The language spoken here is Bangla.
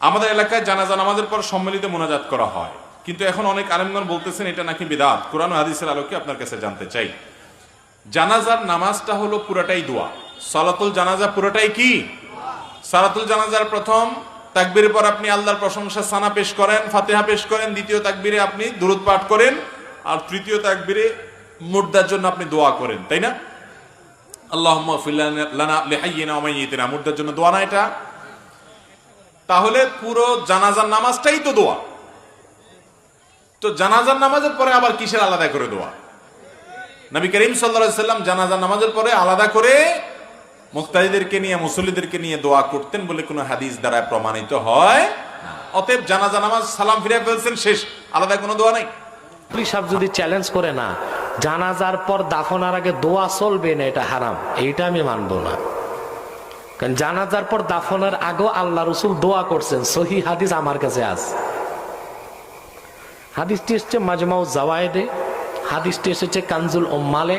আমাদের এলাকায় জানাজা নামাজের পর সম্মিলিত মোনাজাত করা হয়, কিন্তু এখন অনেক আলেমগণ বলতেছেন এটা নাকি বিদআত। কোরআন ও হাদিসের আলোকে আপনার কাছে জানতে চাই, জানাজার নামাজটা হলো পুরাটাই দোয়া। সালাতুল জানাজা পুরোটাই কি? সালাতুল জানাজার প্রথম তাকবীরের পর আপনি আল্লাহর প্রশংসা সানা পেশ করেন, ফাতিহা পেশ করেন, দ্বিতীয় তাকবীরে আপনি দুরূদ পাঠ করেন, আর তৃতীয় তাকবীরে মুর্দার জন্য আপনি দোয়া করেন, তাই না? আল্লাহুম্মা ইগফির লানা লিহাইয়িনা ওয়া মাইয়িতিনা, মুর্দার জন্য দোয়া না এটা? তাহলে পুরো জানাজার নামাজটাই তো দোয়া। তো জানাজার নামাজের পরে আবার কিসের আলাদা করে দোয়া? নবী করিম সাল্লাল্লাহু আলাইহি সাল্লাম জানাজার নামাজের পরে আলাদা করে মুক্তাদিদেরকে নিয়ে, মুসল্লিদেরকে নিয়ে দোয়া করতেন বলে কোনো হাদিস দ্বারা প্রমাণিত হয় না। অতএব জানাজা নামাজ সালাম ফিরে ফেলছেন, শেষ, আলাদা কোনো দোয়া নাই। সব যদি চ্যালেঞ্জ করে না জানাজার পর দাফনার আগে দোয়া চলবে না, এটা হারাম, এইটা আমি মানবো না। কারণ জানাজার পর দাফনের আগেও আল্লাহ রসুল দোয়া করছেন, সহিহ হাদিস আমার কাছে আছে। হাদিসটি এসেছে মাজমাউ জাওয়ায়েদে, হাদিসটি এসেছে কানজুল উম্মালে।